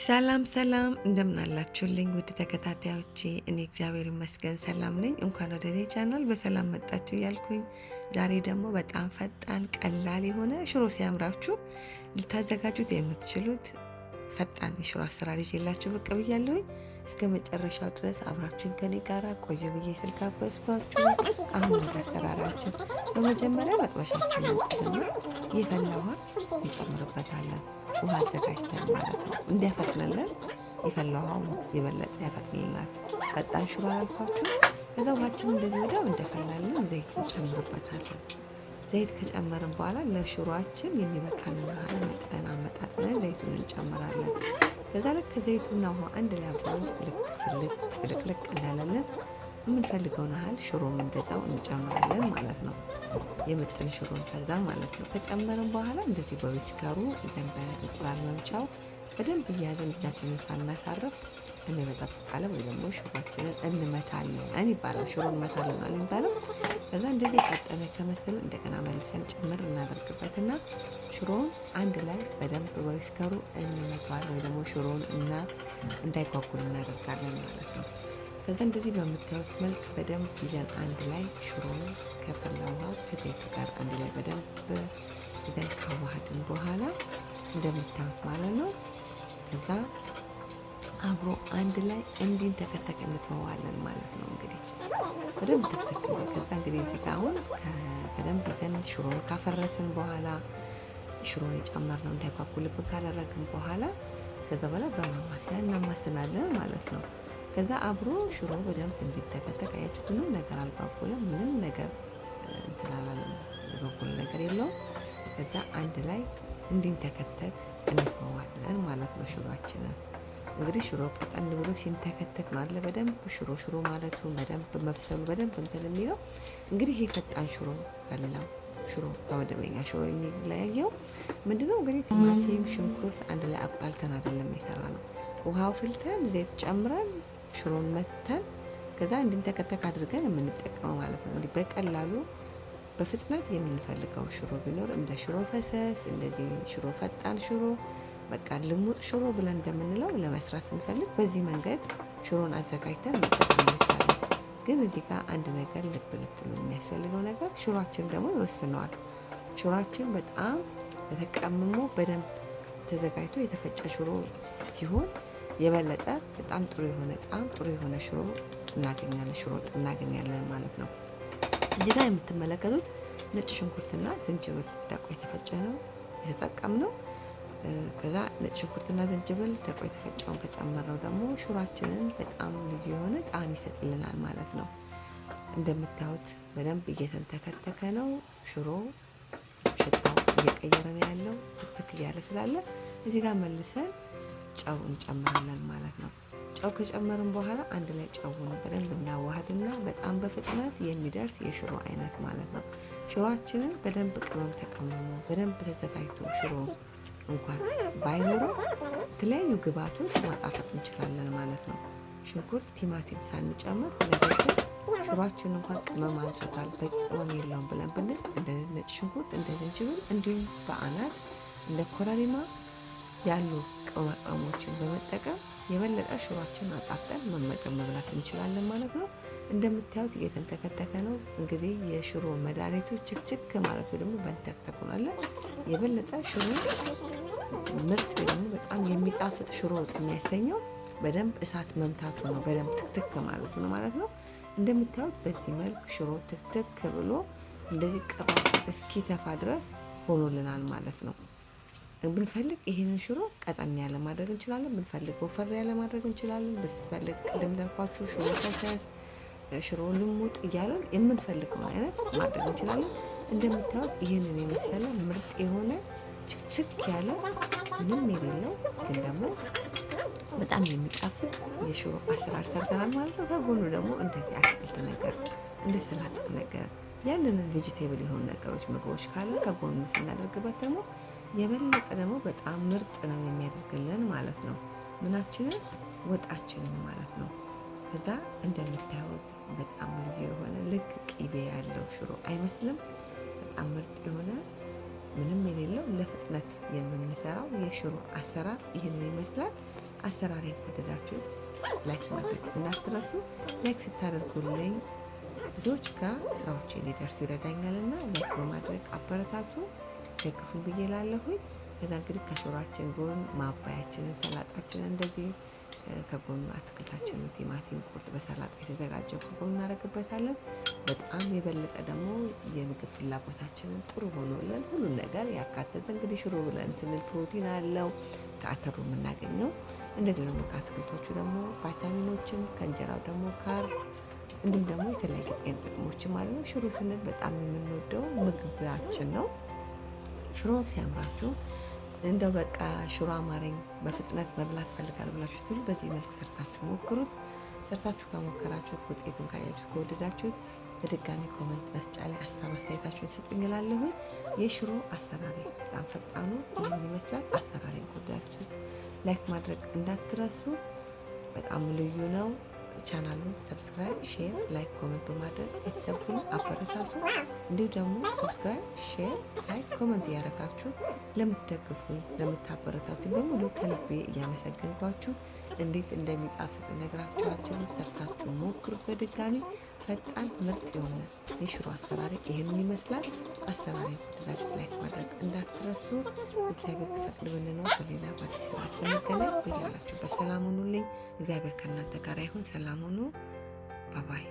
ሰላም ሰላም እንደምን አላችሁልኝ ውድ ተከታታዮቼ? እኔ እግዚአብሔር ይመስገን ሰላም ነኝ። እንኳን ወደ እኔ ቻናል በሰላም መጣችሁ እያልኩኝ ዛሬ ደግሞ በጣም ፈጣን ቀላል የሆነ ሽሮ ሲያምራችሁ ልታዘጋጁት የምትችሉት ፈጣን የሽሮ አሰራር ይዤላችሁ ብቅ ብያለሁኝ። እስከ መጨረሻው ድረስ አብራችሁን ከኔ ጋራ ቆዩ ብዬ ስልክ አበዝኳችሁ። አሁን ወደ አሰራራችን። በመጀመሪያ መጥበሻችን እንጥድና የፈላ ውሃ እንጨምርበታለን። ውሃ አዘጋጅተን ማለት ነው እንዲያፈጥንልን። የፈላ ውሃው የበለጠ ያፈጥንልናል። ፈጣን ሽሮ አልኳችሁ። ከዛ ውሃችን እንደዚህ ወዲያው እንደፈላልን ዘይት እንጨምርበታለን። ዘይት ከጨመርን በኋላ ለሽሮአችን የሚበቃንን ያህል መጠን አመጣጥነን ዘይቱን እንጨምራለን። ከዛ ልክ ዘይቱና ውሃ አንድ ላይ አብረው ፍልቅልቅ እንዳለልን የምንፈልገውን ያህል ሽሮም እንደዛው እንጨምራለን ማለት ነው። የምጥን ሽሮን ከዛ ማለት ነው ከጨመርን በኋላ እንደዚህ በዊስከሩ እንደን በእንቁላል መምቻው በደንብ እያያዘን እጃችንን ሳናሳርፍ እንበጠብጣለን ወይ ደግሞ ሽሮአችንን እንመታለን ይባላል። ሽሮ እንመታለን ማለት የሚባለው ከዛ እንደዚህ የቀጠነ ከመሰለ እንደገና መልሰን ጭምር እናደርግበትና ሽሮውን አንድ ላይ በደንብ በዊስከሩ እንመታዋለን ወይ ደግሞ ሽሮውን እንዳይጓጉል እናደርጋለን ማለት ነው። ከዛ እንደዚህ በምታዩት መልክ በደንብ ይዘን አንድ ላይ ሽሮውን ከፈላ ውሃው ከዘይቱ ጋር አንድ ላይ በደንብ ይዘን ካዋሃድን በኋላ እንደምታዩት ማለት ነው። ከዛ አብሮ አንድ ላይ እንዲንተከተክ እንተዋለን ማለት ነው። እንግዲህ በደንብ ተከተክ። ከዛ እንግዲህ እዚህ ጋር አሁን በደንብ ይዘን ሽሮውን ካፈረስን በኋላ ሽሮውን የጨመርነው እንዳይጓጉልብን ካደረግን በኋላ ከዛ በኋላ በማማሰያ እናማስናለን ማለት ነው። ከዛ አብሮ ሽሮ በደንብ እንዲተከተክ አያችሁ፣ ምንም ነገር አልጓጉልም፣ ምንም ነገር እንትን አላለም፣ የጓጉል ነገር የለውም። ከዛ አንድ ላይ እንዲንተከተክ እንተዋለን ማለት ነው ሽሮአችንን። እንግዲህ ሽሮ ቀጠን ብሎ ሲንተከተክ ነው አለ በደንብ ሽሮ ማለቱ በደንብ መብሰሉ በደንብ እንትን የሚለው። እንግዲህ ይሄ ፈጣን ሽሮ ከሌላው ሽሮ ከመደበኛ ሽሮ የሚለያየው ምንድነው? እንግዲህ ቲማቲም፣ ሽንኩርት አንድ ላይ አቁላልተን አይደለም የሰራ ነው። ውሃው ፍልተን ዘይት ጨምረን ሽሮን መተን ከዛ እንድንተከተክ አድርገን የምንጠቀመው ማለት ነው። እንዲህ በቀላሉ በፍጥነት የምንፈልገው ሽሮ ቢኖር እንደ ሽሮ ፈሰስ፣ እንደዚህ ሽሮ ፈጣን ሽሮ፣ በቃ ልሙጥ ሽሮ ብለን እንደምንለው ለመስራት ስንፈልግ በዚህ መንገድ ሽሮን አዘጋጅተን መጠቀም እንችላለን። ግን እዚህ ጋር አንድ ነገር ልብ ልትሉ የሚያስፈልገው ነገር ሽሮአችን ደግሞ ይወስነዋል። ሽሮአችን በጣም ተቀምሞ በደንብ ተዘጋጅቶ የተፈጨ ሽሮ ሲሆን የበለጠ በጣም ጥሩ የሆነ ጥሩ የሆነ ሽሮ እናገኛለን ማለት ነው። እዚህ ጋር የምትመለከቱት ነጭ ሽንኩርትና ዝንጅብል ደቆ የተፈጨ ነው የተጠቀምነው። ከዛ ነጭ ሽንኩርትና ዝንጅብል ደቆ የተፈጨውን ከጨመረው ደግሞ ሽሮአችንን በጣም ልዩ የሆነ ጣዕም ይሰጥልናል ማለት ነው። እንደምታዩት በደንብ እየተንተከተከ ነው ሽሮ። ሽታው እየቀየረ ነው ያለው ትክትክ እያለ ስላለ እዚህ ጋር መልሰን ጨው እንጨምራለን ማለት ነው። ጨው ከጨመርን በኋላ አንድ ላይ ጨውን በደንብ እናዋሃድና በጣም በፍጥነት የሚደርስ የሽሮ አይነት ማለት ነው። ሽሮአችንን በደንብ ቅመም ተቀምሞ በደንብ ተዘጋጅቶ ሽሮ እንኳን ባይኖረው የተለያዩ ግብአቶች ማጣፈጥ እንችላለን ማለት ነው። ሽንኩርት፣ ቲማቲም ሳንጨምር ነገር ግን ሽሮአችን እንኳን ቅመም አንሶታል በቂ ቅመም የለውም ብለን ብንል እንደ ነጭ ሽንኩርት፣ እንደ ዝንጅብል እንዲሁም በአናት እንደ ኮረሪማ ያሉ ቅመሞችን በመጠቀም የበለጠ ሽሮአችንን አጣፍጠን መብላት እንችላለን ማለት ነው። እንደምታዩት እየተንተከተከ ነው። እንግዲህ የሽሮ መድኃኒቱ ችክችክ ማለት ደግሞ በንተክተኩናለን። የበለጠ ሽሮ ምርጥ ደግሞ በጣም የሚጣፍጥ ሽሮ ወጥ የሚያሰኘው በደንብ እሳት መምታቱ ነው፣ በደንብ ትክትክ ማለቱ ነው ማለት ነው። እንደምታዩት በዚህ መልክ ሽሮ ትክትክ ብሎ እንደዚህ ቅባት እስኪተፋ ድረስ ሆኖልናል ማለት ነው። ብንፈልግ ይሄንን ሽሮ ቀጠን ያለ ማድረግ እንችላለን፣ ብንፈልግ ወፈር ያለ ማድረግ እንችላለን። ብንፈልግ ቅድም እንዳልኳችሁ ሽሮ ፈሰስ፣ ሽሮ ልሙጥ እያለን የምንፈልገውን አይነት ማድረግ እንችላለን። እንደምታዩት ይህንን የመሰለ ምርጥ የሆነ ችክችክ ያለ ምንም የሌለው ግን ደግሞ በጣም የሚጣፍጥ የሽሮ አሰራር ሰርተናል ማለት ነው። ከጎኑ ደግሞ እንደዚህ አትክልት ነገር እንደ ሰላጣ ነገር ያለንን ቬጂቴብል የሆኑ ነገሮች ምግቦች ካለ ከጎኑ ስናደርግበት ደግሞ የበለጠ ደግሞ በጣም ምርጥ ነው የሚያደርግልን ማለት ነው። ምናችንን ወጣችንን ማለት ነው። ከዛ እንደምታዩት በጣም ልዩ የሆነ ልክ ቂቤ ያለው ሽሮ አይመስልም? በጣም ምርጥ የሆነ ምንም የሌለው ለፍጥነት የምንሰራው የሽሮ አሰራር ይህንን ይመስላል። አሰራሬን ከወደዳችሁት ላይክ ማድረግ እንዳትረሱ። ላይክ ስታደርጉልኝ ብዙዎች ጋር ስራዎቼ እንዲደርሱ ይረዳኛልና ላይክ በማድረግ አበረታቱ፣ ደግፉኝ ብዬ እላለሁኝ። ከዛ እንግዲህ ከሽሮአችን ጎን ማባያችንን ሰላጣችንን እንደዚህ ከጎኑ አትክልታችንን ቲማቲም ቁርጥ በሰላጣ የተዘጋጀው ከጎኑ እናደርግበታለን። በጣም የበለጠ ደግሞ የምግብ ፍላጎታችንን ጥሩ ሆኖልን ሁሉን ነገር ያካተተ እንግዲህ ሽሮ ብለን ስንል ፕሮቲን አለው ከአተሩ የምናገኘው፣ እንደዚህ ደግሞ ከአትክልቶቹ ደግሞ ቫይታሚኖችን፣ ከእንጀራው ደግሞ ካርብ እንዲሁም ደግሞ የተለያዩ ጤና ጥቅሞችን ማለት ነው። ሽሮ ስንል በጣም የምንወደው ምግባችን ነው። ሽሮ ሲያምራችሁ እንደው በቃ ሽሮ አማረኝ በፍጥነት መብላት ፈልጋለሁ ብላችሁ ትሉ በዚህ መልክ ሰርታችሁ ሞክሩት። ሰርታችሁ ከሞከራችሁት ውጤቱን ካያችሁት ከወደዳችሁት በድጋሚ ኮመንት መስጫ ላይ ሀሳብ አስተያየታችሁን ስጡኝ እላለሁኝ። የሽሮ አሰራሪ በጣም ፈጣኑ ይህን ይመስላል። አሰራሪን ከወደዳችሁት ላይክ ማድረግ እንዳትረሱ። በጣም ልዩ ነው። ቻናሉን ሰብስክራይብ፣ ሼር፣ ላይክ፣ ኮመንት በማድረግ ቤተሰቡን አበረታቱ። እንዲሁ ደግሞ ሰብስክራይብ፣ ሼር፣ ላይክ፣ ኮመንት እያደረጋችሁ ለምትደግፉኝ ለምታበረታቱ በሙሉ ከልቤ እያመሰገንኳችሁ እንዴት እንደሚጣፍጥ ነግራችሁ አልችልም። ሰርታችሁ ሞክሩት። በድጋሚ ፈጣን ምርጥ የሆነ የሽሮ አሰራሪ ይህንን ይመስላል። አሰራሪ ወደዳችሁ ላይክ ማድረግ እንዳትረሱ። እግዚአብሔር ቢፈቅድ ብንኖር በሌላ በአዲስ ስራ እስክንገናኝ በያላችሁበት ሰላም ሁኑልኝ። እግዚአብሔር ከእናንተ ጋር ይሁን። ሰላም ሁኑ። ባባይ